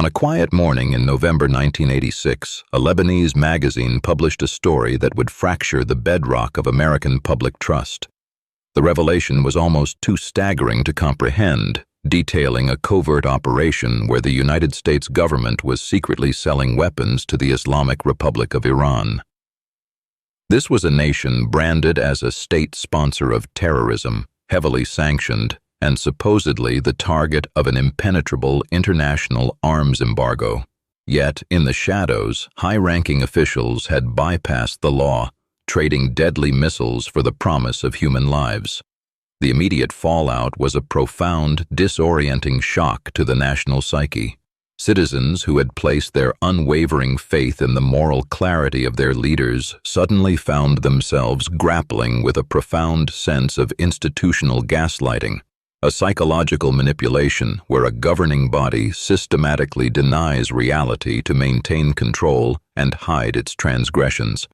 On a quiet morning in November 1986, a Lebanese magazine published a story that would fracture the bedrock of American public trust. The revelation was almost too staggering to comprehend, detailing a covert operation where the United States government was secretly selling weapons to the Islamic Republic of Iran. This was a nation branded as a state sponsor of terrorism, heavily sanctioned, and supposedly the target of an impenetrable international arms embargo. Yet, in the shadows, high-ranking officials had bypassed the law, trading deadly missiles for the promise of human lives. The immediate fallout was a profound, disorienting shock to the national psyche. Citizens who had placed their unwavering faith in the moral clarity of their leaders suddenly found themselves grappling with a profound sense of institutional gaslighting, a psychological manipulation where a governing body systematically denies reality to maintain control and hide its transgressions.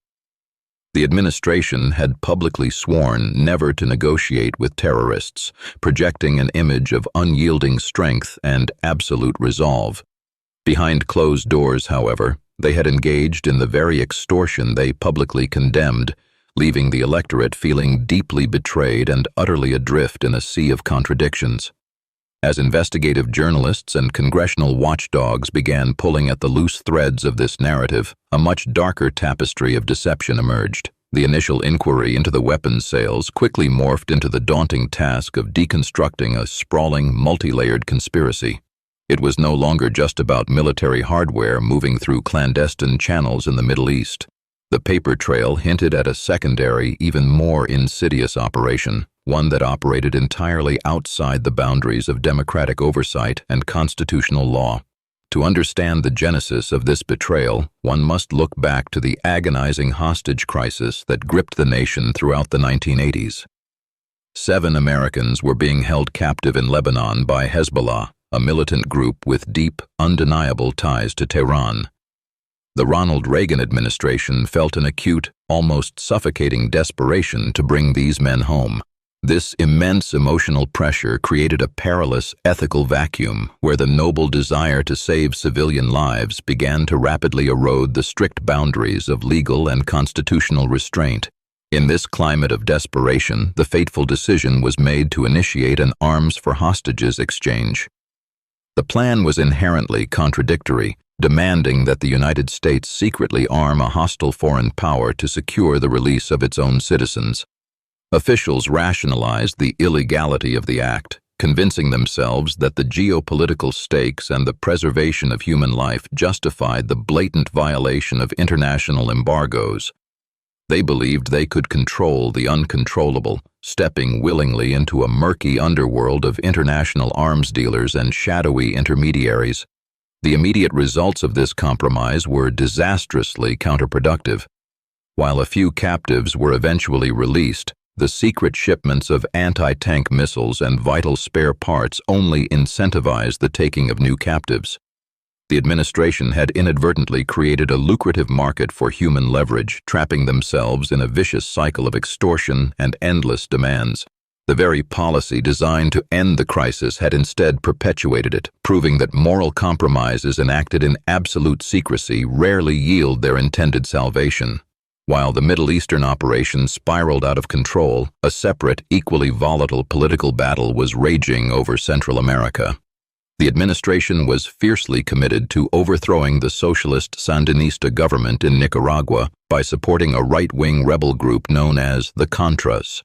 The administration had publicly sworn never to negotiate with terrorists, projecting an image of unyielding strength and absolute resolve. Behind closed doors, however, they had engaged in the very extortion they publicly condemned, leaving the electorate feeling deeply betrayed and utterly adrift in a sea of contradictions. As investigative journalists and congressional watchdogs began pulling at the loose threads of this narrative, a much darker tapestry of deception emerged. The initial inquiry into the weapons sales quickly morphed into the daunting task of deconstructing a sprawling, multi-layered conspiracy. It was no longer just about military hardware moving through clandestine channels in the Middle East. The paper trail hinted at a secondary, even more insidious operation, one that operated entirely outside the boundaries of democratic oversight and constitutional law. To understand the genesis of this betrayal, one must look back to the agonizing hostage crisis that gripped the nation throughout the 1980s. 7 Americans were being held captive in Lebanon by Hezbollah, a militant group with deep, undeniable ties to Tehran. The Ronald Reagan administration felt an acute, almost suffocating desperation to bring these men home. This immense emotional pressure created a perilous ethical vacuum where the noble desire to save civilian lives began to rapidly erode the strict boundaries of legal and constitutional restraint. In this climate of desperation, the fateful decision was made to initiate an arms for hostages exchange. The plan was inherently contradictory, demanding that the United States secretly arm a hostile foreign power to secure the release of its own citizens. Officials rationalized the illegality of the act, convincing themselves that the geopolitical stakes and the preservation of human life justified the blatant violation of international embargoes. They believed they could control the uncontrollable, stepping willingly into a murky underworld of international arms dealers and shadowy intermediaries. The immediate results of this compromise were disastrously counterproductive. While a few captives were eventually released, the secret shipments of anti-tank missiles and vital spare parts only incentivized the taking of new captives. The administration had inadvertently created a lucrative market for human leverage, trapping themselves in a vicious cycle of extortion and endless demands. The very policy designed to end the crisis had instead perpetuated it, proving that moral compromises enacted in absolute secrecy rarely yield their intended salvation. While the Middle Eastern operation spiraled out of control, a separate, equally volatile political battle was raging over Central America. The administration was fiercely committed to overthrowing the socialist Sandinista government in Nicaragua by supporting a right-wing rebel group known as the Contras.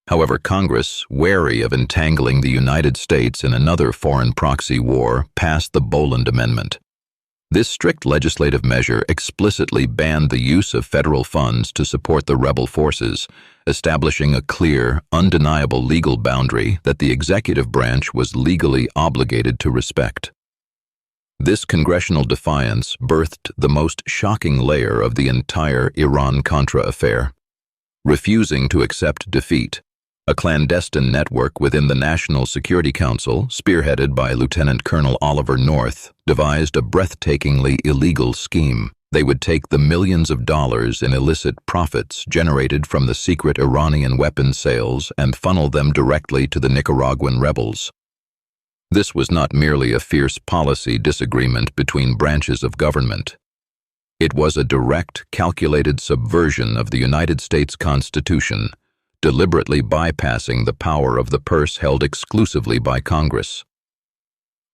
However, Congress, wary of entangling the United States in another foreign proxy war, passed the Boland Amendment. This strict legislative measure explicitly banned the use of federal funds to support the rebel forces, establishing a clear, undeniable legal boundary that the executive branch was legally obligated to respect. This congressional defiance birthed the most shocking layer of the entire Iran-Contra affair. Refusing to accept defeat, a clandestine network within the National Security Council, spearheaded by Lieutenant Colonel Oliver North, devised a breathtakingly illegal scheme. They would take the millions of dollars in illicit profits generated from the secret Iranian weapons sales and funnel them directly to the Nicaraguan rebels. This was not merely a fierce policy disagreement between branches of government. It was a direct, calculated subversion of the United States Constitution, deliberately bypassing the power of the purse held exclusively by Congress.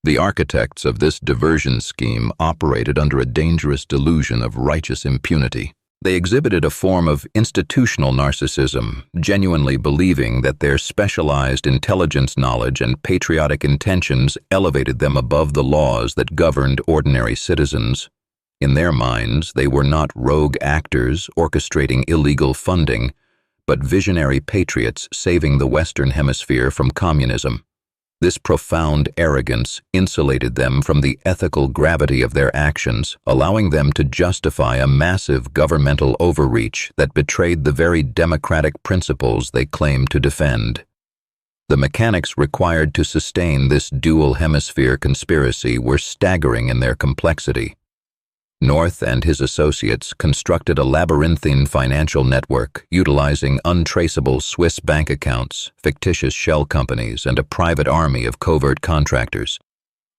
The architects of this diversion scheme operated under a dangerous delusion of righteous impunity. They exhibited a form of institutional narcissism, genuinely believing that their specialized intelligence knowledge and patriotic intentions elevated them above the laws that governed ordinary citizens. In their minds, they were not rogue actors orchestrating illegal funding, but visionary patriots saving the Western Hemisphere from communism. This profound arrogance insulated them from the ethical gravity of their actions, allowing them to justify a massive governmental overreach that betrayed the very democratic principles they claimed to defend. The mechanics required to sustain this dual hemisphere conspiracy were staggering in their complexity. North and his associates constructed a labyrinthine financial network utilizing untraceable Swiss bank accounts, fictitious shell companies, and a private army of covert contractors.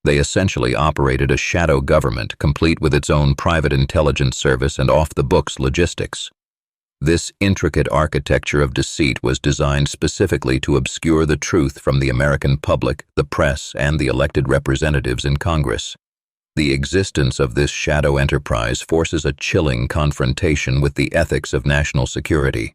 They essentially operated a shadow government complete with its own private intelligence service and off-the-books logistics. This intricate architecture of deceit was designed specifically to obscure the truth from the American public, the press, and the elected representatives in Congress. The existence of this shadow enterprise forces a chilling confrontation with the ethics of national security.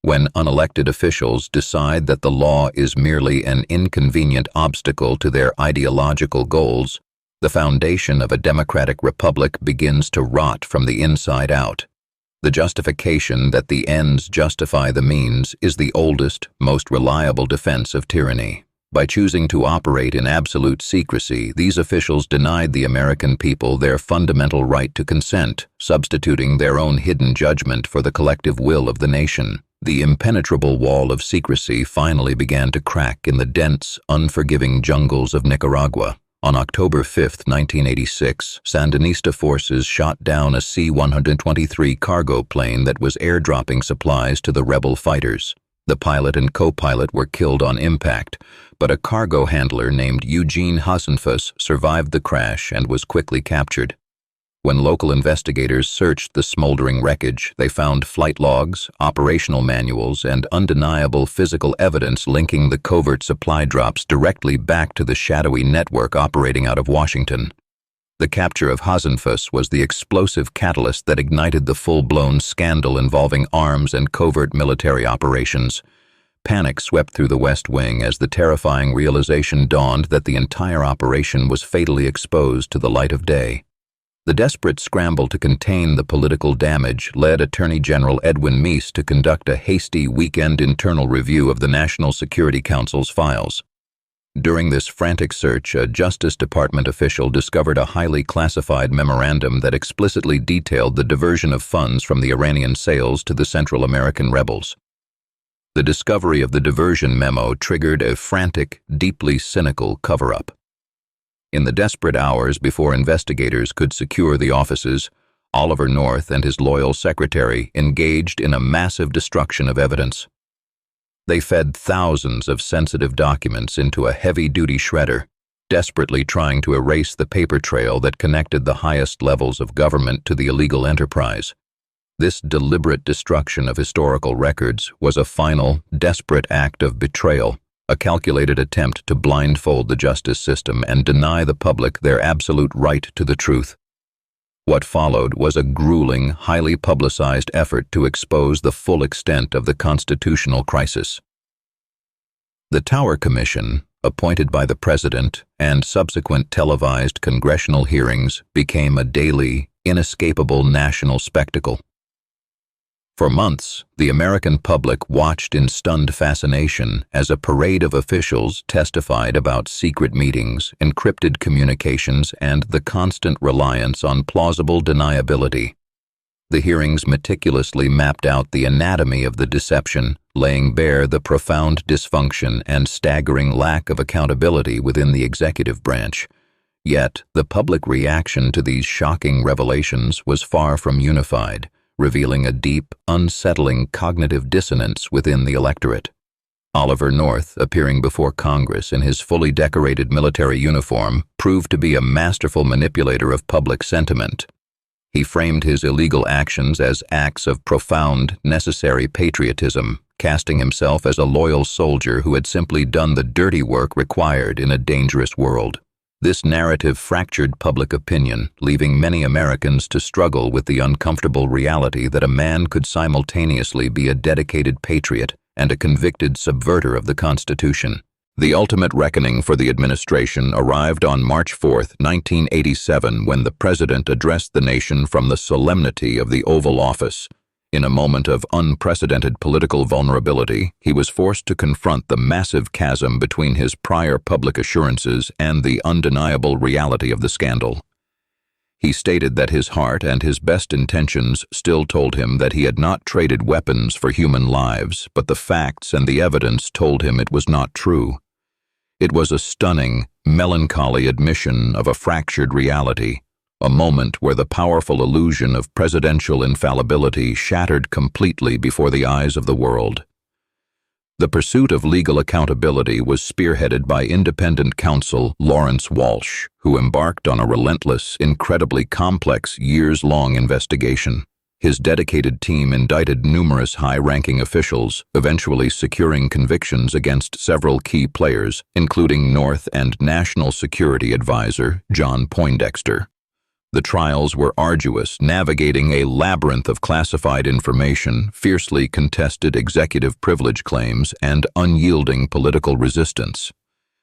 When unelected officials decide that the law is merely an inconvenient obstacle to their ideological goals, the foundation of a democratic republic begins to rot from the inside out. The justification that the ends justify the means is the oldest, most reliable defense of tyranny. By choosing to operate in absolute secrecy, these officials denied the American people their fundamental right to consent, substituting their own hidden judgment for the collective will of the nation. The impenetrable wall of secrecy finally began to crack in the dense, unforgiving jungles of Nicaragua. On October 5, 1986, Sandinista forces shot down a C-123 cargo plane that was airdropping supplies to the rebel fighters. The pilot and co-pilot were killed on impact, but a cargo handler named Eugene Hasenfuss survived the crash and was quickly captured. When local investigators searched the smoldering wreckage, they found flight logs, operational manuals, and undeniable physical evidence linking the covert supply drops directly back to the shadowy network operating out of Washington. The capture of Hasenfuss was the explosive catalyst that ignited the full-blown scandal involving arms and covert military operations. Panic swept through the West Wing as the terrifying realization dawned that the entire operation was fatally exposed to the light of day. The desperate scramble to contain the political damage led Attorney General Edwin Meese to conduct a hasty weekend internal review of the National Security Council's files. During this frantic search, a Justice Department official discovered a highly classified memorandum that explicitly detailed the diversion of funds from the Iranian sales to the Central American rebels. The discovery of the diversion memo triggered a frantic, deeply cynical cover-up. In the desperate hours before investigators could secure the offices, Oliver North and his loyal secretary engaged in a massive destruction of evidence. They fed thousands of sensitive documents into a heavy-duty shredder, desperately trying to erase the paper trail that connected the highest levels of government to the illegal enterprise. This deliberate destruction of historical records was a final, desperate act of betrayal, a calculated attempt to blindfold the justice system and deny the public their absolute right to the truth. What followed was a grueling, highly publicized effort to expose the full extent of the constitutional crisis. The Tower Commission, appointed by the President, and subsequent televised congressional hearings became a daily, inescapable national spectacle. For months, the American public watched in stunned fascination as a parade of officials testified about secret meetings, encrypted communications, and the constant reliance on plausible deniability. The hearings meticulously mapped out the anatomy of the deception, laying bare the profound dysfunction and staggering lack of accountability within the executive branch. Yet, the public reaction to these shocking revelations was far from unified, revealing a deep, unsettling cognitive dissonance within the electorate. Oliver North, appearing before Congress in his fully decorated military uniform, proved to be a masterful manipulator of public sentiment. He framed his illegal actions as acts of profound, necessary patriotism, casting himself as a loyal soldier who had simply done the dirty work required in a dangerous world. This narrative fractured public opinion, leaving many Americans to struggle with the uncomfortable reality that a man could simultaneously be a dedicated patriot and a convicted subverter of the Constitution. The ultimate reckoning for the administration arrived on March 4, 1987, when the president addressed the nation from the solemnity of the Oval Office. In a moment of unprecedented political vulnerability, he was forced to confront the massive chasm between his prior public assurances and the undeniable reality of the scandal. He stated that his heart and his best intentions still told him that he had not traded weapons for human lives, but the facts and the evidence told him it was not true. It was a stunning, melancholy admission of a fractured reality, a moment where the powerful illusion of presidential infallibility shattered completely before the eyes of the world. The pursuit of legal accountability was spearheaded by independent counsel Lawrence Walsh, who embarked on a relentless, incredibly complex, years-long investigation. His dedicated team indicted numerous high-ranking officials, eventually securing convictions against several key players, including North and National Security Advisor John Poindexter. The trials were arduous, navigating a labyrinth of classified information, fiercely contested executive privilege claims, and unyielding political resistance.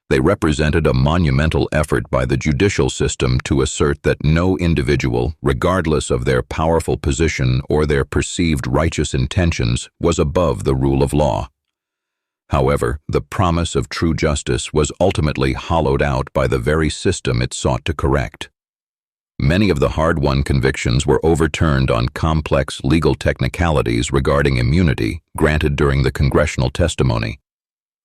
They represented a monumental effort by the judicial system to assert that no individual, regardless of their powerful position or their perceived righteous intentions, was above the rule of law. However, the promise of true justice was ultimately hollowed out by the very system it sought to correct. Many of the hard-won convictions were overturned on complex legal technicalities regarding immunity granted during the congressional testimony.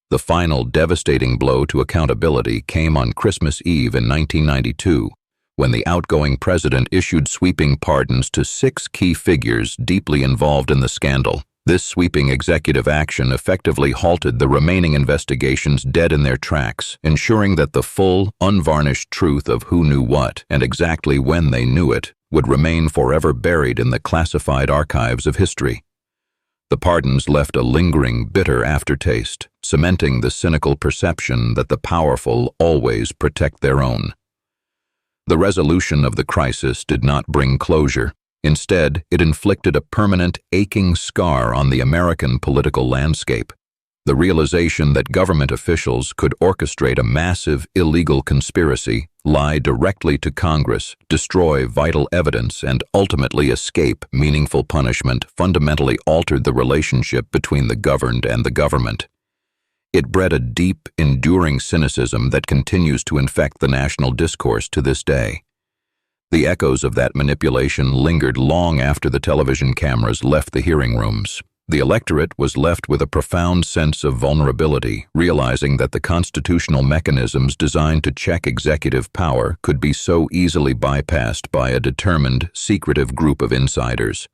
The final devastating blow to accountability came on Christmas Eve in 1992, when the outgoing president issued sweeping pardons to 6 key figures deeply involved in the scandal. This sweeping executive action effectively halted the remaining investigations dead in their tracks, ensuring that the full, unvarnished truth of who knew what and exactly when they knew it would remain forever buried in the classified archives of history. The pardons left a lingering, bitter aftertaste, cementing the cynical perception that the powerful always protect their own. The resolution of the crisis did not bring closure. Instead, it inflicted a permanent, aching scar on the American political landscape. The realization that government officials could orchestrate a massive, illegal conspiracy, lie directly to Congress, destroy vital evidence, and ultimately escape meaningful punishment fundamentally altered the relationship between the governed and the government. It bred a deep, enduring cynicism that continues to infect the national discourse to this day. The echoes of that manipulation lingered long after the television cameras left the hearing rooms. The electorate was left with a profound sense of vulnerability, realizing that the constitutional mechanisms designed to check executive power could be so easily bypassed by a determined, secretive group of insiders.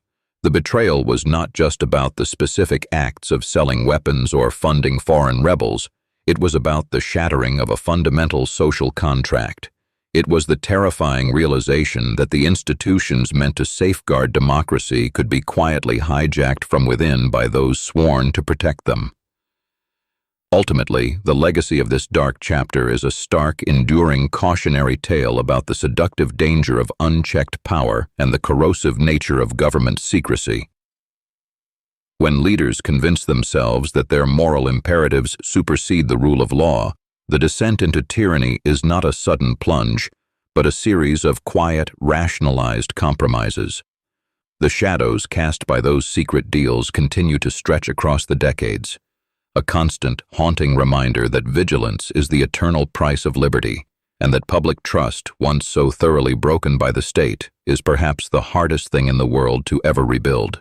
The betrayal was not just about the specific acts of selling weapons or funding foreign rebels. It was about the shattering of a fundamental social contract. It was the terrifying realization that the institutions meant to safeguard democracy could be quietly hijacked from within by those sworn to protect them. Ultimately, the legacy of this dark chapter is a stark, enduring cautionary tale about the seductive danger of unchecked power and the corrosive nature of government secrecy. When leaders convince themselves that their moral imperatives supersede the rule of law, the descent into tyranny is not a sudden plunge, but a series of quiet, rationalized compromises. The shadows cast by those secret deals continue to stretch across the decades, a constant, haunting reminder that vigilance is the eternal price of liberty, and that public trust, once so thoroughly broken by the state, is perhaps the hardest thing in the world to ever rebuild.